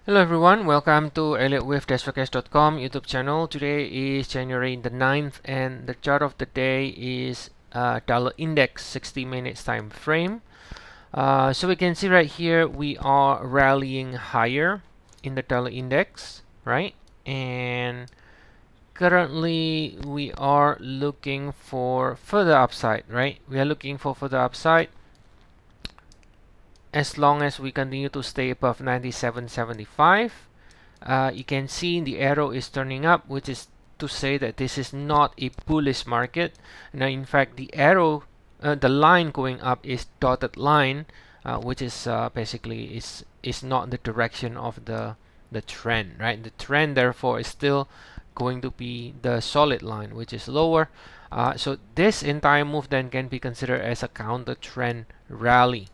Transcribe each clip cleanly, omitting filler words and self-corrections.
Hello everyone, welcome to Elliottwave.com YouTube channel. Today is January the 9th and the chart of the day is dollar index 60 minutes time frame. So we can see right here we are rallying higher in the dollar index, right? And currently we are looking for further upside, right? We are looking for further upside as long as we continue to stay above 97.75. You can see the arrow is turning up, which is to say that this is not a bullish market. Now, in fact, the arrow, the line going up is dotted line, which is basically is not the direction of the trend, right? The trend, therefore, is still going to be the solid line, which is lower. So this entire move then can be considered as a counter trend rally,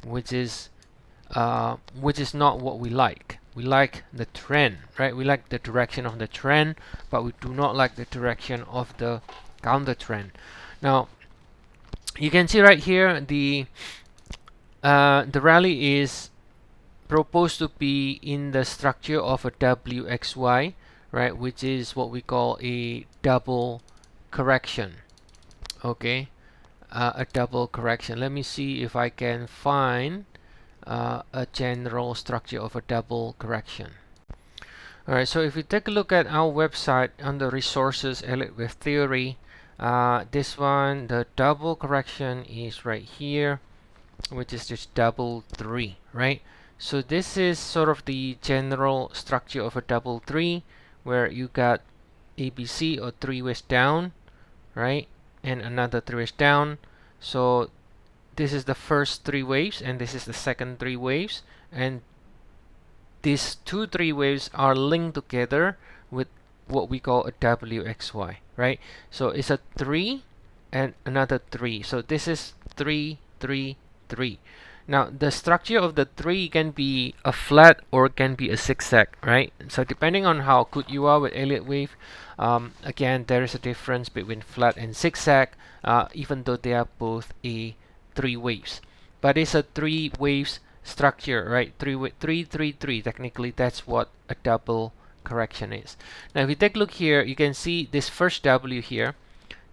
which is not what we like. We like the trend, right? We like the direction of the trend, but we do not like the direction of the counter trend. Now, you can see right here the rally is proposed to be in the structure of a DXY, right? Which is what we call a double correction. Okay, a double correction. Let me see if I can find a general structure of a double correction. Alright, so if we take a look at our website under resources, Elliott Wave Theory, this one, the double correction is right here, which is just double 3, right? So this is sort of the general structure of a double 3, where you got ABC or 3 ways down, right? And another 3 ways down. So this is the first 3 waves and this is the second 3 waves, and these 3 waves are linked together with what we call a WXY, right? So it's a 3 and another 3. So this is 3 3 3. Now the structure of the 3 can be a flat or can be a zigzag, right? So depending on how good you are with Elliott Wave, again there is a difference between flat and zigzag, even though they are both a 3 waves, but it's a 3 waves structure, right? 3 3 3. Technically, that's what a double correction is. Now, if you take a look here, you can see this first W here.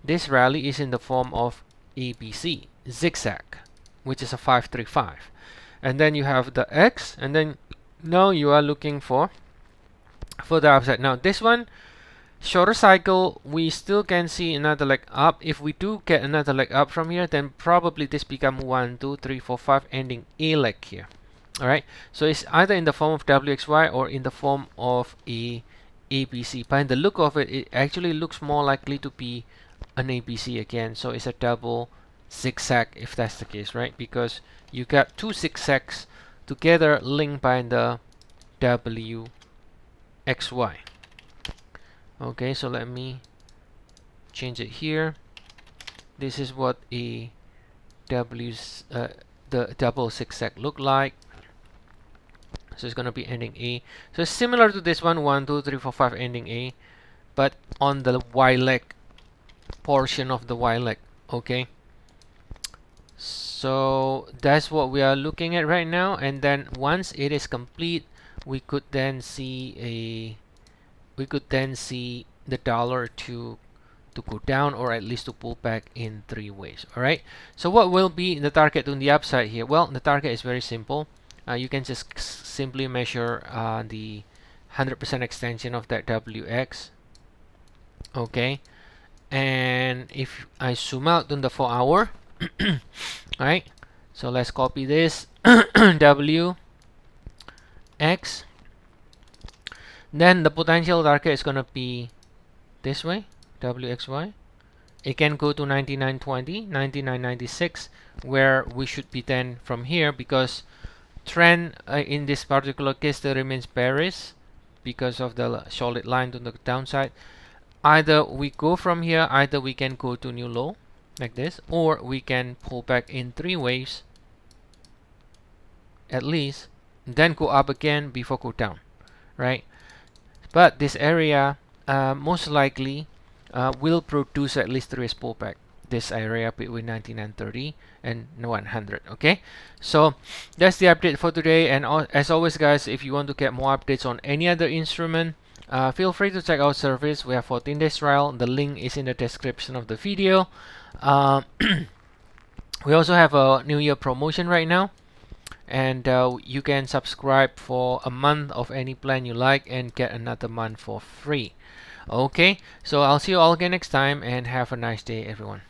This rally is in the form of ABC zigzag, which is a 535, and then you have the X, and then now you are looking for the upside. Now, this one, shorter cycle, we still can see another leg up. If we do get another leg up from here, then probably this become 1 2 3 4 5 ending a leg here. All right, so it's either in the form of WXY or in the form of a ABC. By the look of it, it actually looks more likely to be an ABC again. So it's a double zigzag if that's the case, right? Because you got 2 zigzags together linked by the WXY. Okay, so let me change it here. This is what the double zigzag look like. So it's going to be ending A. So it's similar to this one, 1 2 3 4 5 ending A, but on the Y leg portion of the Y leg. Okay, so that's what we are looking at right now, and then once it is complete, we could then see the dollar to go down, or at least to pull back in 3 ways. All right, so what will be the target on the upside here? Well, the target is very simple. You can just simply measure the 100% extension of that WX. Okay, and if I zoom out on the 4-hour, all right, so let's copy this WX. Then the potential target is going to be this way, WXY. It can go to 99.20, 99.96, where we should be then from here, because trend in this particular case still remains bearish because of the solid line to the downside. Either we go from here, either we can go to new low like this, or we can pull back in 3 waves at least, then go up again before go down, right? But this area most likely will produce at least 3 waves pullback. this area between 99.30 and 100. Okay, so that's the update for today. And as always, guys, if you want to get more updates on any other instrument, feel free to check out service. We have 14 days trial. The link is in the description of the video. We also have a New Year promotion right now, and you can subscribe for a month of any plan you like and get another month for free. Okay, so I'll see you all again next time, and have a nice day, everyone.